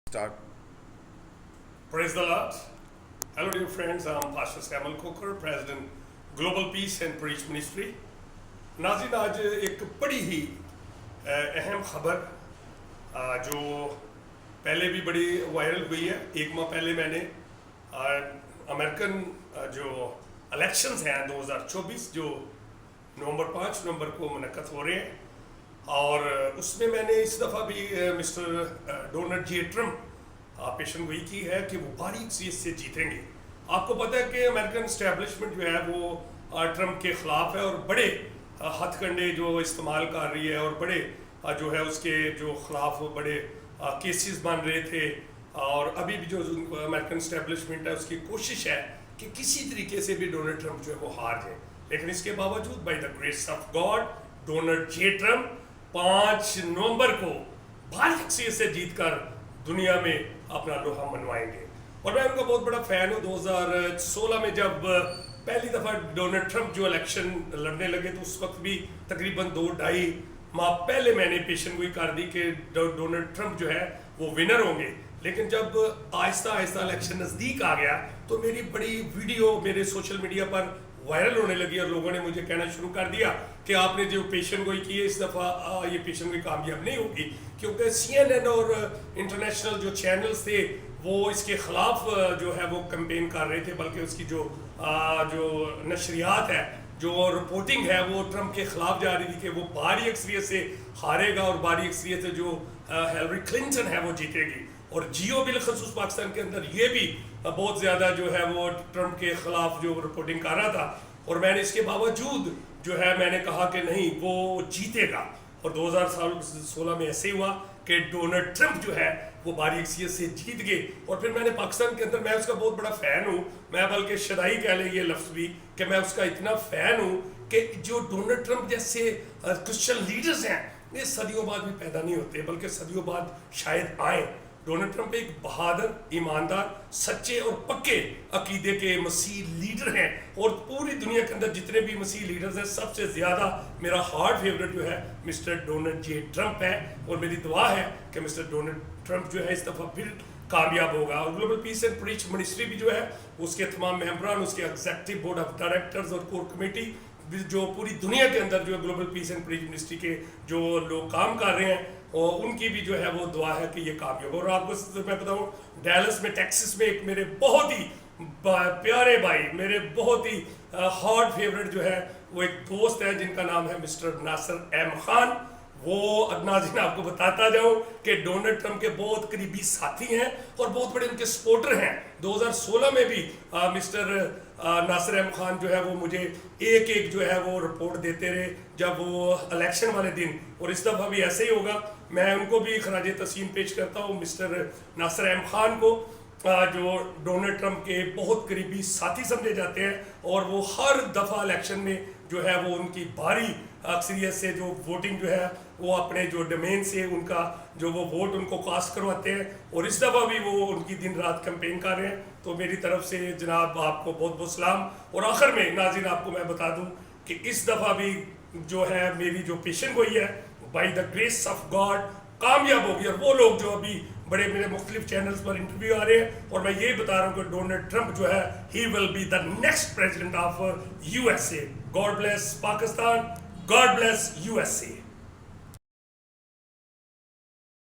Start. Praise the Lord. Hello dear friends, I'm Pastor Samuel Coker, President Global Peace and Preach Ministry. नाज़रीन, आज एक बड़ी ही अहम खबर जो पहले भी बड़ी वायरल हुई है। एक माह पहले मैंने अमेरिकन जो इलेक्शंस हैं 2024 जो नवंबर 5 नवंबर को मुनक्कद हो रहे हैं, और उसमें मैंने इस दफ़ा भी मिस्टर डोनाल्ड जे ट्रम्प पेशन गोई की है कि वो बारीक सीट से जीतेंगे। आपको पता है कि अमेरिकन इस्टेब्लिशमेंट जो है वो ट्रम्प के ख़िलाफ़ है और बड़े हथकंडे जो इस्तेमाल कर रही है और बड़े जो है उसके जो ख़िलाफ़ बड़े केसेस बन रहे थे, और अभी भी जो अमेरिकन इस्टेब्लिशमेंट है उसकी कोशिश है कि किसी तरीके से भी डोनाल्ड ट्रम्प जो है वो हार जाए। लेकिन इसके बावजूद by the grace of God Donald J Trump 5 नवंबर को बारीक सीट से जीतकर दुनिया में अपना लोहा मनवाएंगे। और मैं उनका बहुत बड़ा फ़ैन हूँ। 2016 में जब पहली दफ़ा डोनाल्ड ट्रम्प जो इलेक्शन लड़ने लगे तो उस वक्त भी तकरीबन 2-2.5 माह पहले मैंने पेशन गोई कर दी कि डोनाल्ड ट्रम्प जो है वो विनर होंगे। लेकिन जब आहिस्ता आहिस्ता इलेक्शन नज़दीक आ गया तो मेरी बड़ी वीडियो मेरे सोशल मीडिया पर वायरल होने लगी और लोगों ने मुझे कहना शुरू कर दिया कि आपने जो पेशन गोई की है इस दफ़ा ये पेशन गोई कामयाब नहीं होगी, क्योंकि CNN और इंटरनेशनल जो चैनल्स थे वो इसके ख़िलाफ़ जो है वो कैंपेन कर रहे थे, बल्कि उसकी जो नशरियात है, जो रिपोर्टिंग है वो ट्रम्प के ख़िलाफ़ जा रही थी कि वो भारी अक्सरियत से हारेगा और भारी अक्सरियत से जो हिलरी क्लिंटन है वो जीतेगी। और जियो बिलखसूस पाकिस्तान के अंदर ये भी बहुत ज़्यादा जो है वो ट्रम्प के ख़िलाफ़ जो रिपोर्टिंग कर रहा था, और मैंने इसके बावजूद जो है मैंने कहा कि नहीं वो जीतेगा। और 2016 में ऐसे ही हुआ कि डोनाल्ड ट्रम्प जो है वो बारी अक्सरियत से जीत गए। और फिर मैंने पाकिस्तान के अंदर, मैं उसका बहुत बड़ा फ़ैन हूँ, मैं बल्कि शदाई कह ले ये लफ्ज़ भी कि मैं उसका इतना फ़ैन हूँ कि जो डोनाल्ड ट्रम्प जैसे क्रिश्चियन लीडर्स हैं ये सदियों बाद भी पैदा नहीं होते, बल्कि सदियों बाद शायद आए। डोनाल्ड ट्रम्प एक बहादुर, ईमानदार, सच्चे और पक्के अकीदे के मसीह लीडर हैं, और पूरी दुनिया के अंदर जितने भी मसीह लीडर्स हैं सबसे ज़्यादा मेरा हार्ड फेवरेट जो है मिस्टर डोनाल्ड जे ट्रम्प है। और मेरी दुआ है कि मिस्टर डोनाल्ड ट्रम्प जो है इस दफ़ा फिर कामयाब होगा। और global piece and preach ministry भी जो है उसके तमाम मेंबरान, उसके एग्जीक्यूटिव बोर्ड ऑफ डायरेक्टर्स और कोर कमेटी जो पूरी दुनिया के अंदर जो है global piece and preach ministry के जो लोग काम कर रहे हैं और उनकी भी जो है वो दुआ है कि ये कामयाब हो। और आपको मैं बताऊं, डैलस में टेक्सास में एक मेरे बहुत ही प्यारे भाई, मेरे बहुत ही हार्ड फेवरेट जो है वो एक दोस्त है जिनका नाम है मिस्टर नासिर एम खान। वो नाज़रीन आपको बताता जाऊं कि डोनाल्ड ट्रम्प के बहुत करीबी साथी हैं और बहुत बड़े उनके सपोर्टर हैं। 2016 में भी मिस्टर नासिर एम खान जो है वो मुझे एक एक जो है वो रिपोर्ट देते रहे जब वो इलेक्शन वाले दिन, और इस दफ़ा भी ऐसे ही होगा। मैं उनको भी खराज तस्लीम पेश करता हूँ, मिस्टर नासिर एम खान को, जो डोनाल्ड ट्रम्प के बहुत करीबी साथी समझे जाते हैं, और वो हर दफ़ा इलेक्शन में जो है वो उनकी भारी अक्सरियत से जो वोटिंग जो है वो अपने जो डोमेन से उनका जो वो वोट उनको कास्ट करवाते हैं, और इस दफ़ा भी वो उनकी दिन रात कैंपेन कर रहे हैं। तो मेरी तरफ से जनाब आपको बहुत बहुत सलाम। और आखिर में नाज़रीन आपको मैं बता दूं कि इस दफ़ा भी जो है मेरी जो पेशन गोई है by the grace of God कामयाब होगी। और वो लोग जो अभी बड़े मेरे मुख्तलिफ चैनल्स पर इंटरव्यू आ रहे हैं, और मैं ये बता रहा हूँ कि डोनाल्ड ट्रम्प जो है he will be the next president of USA। God bless Pakistan, God bless USA।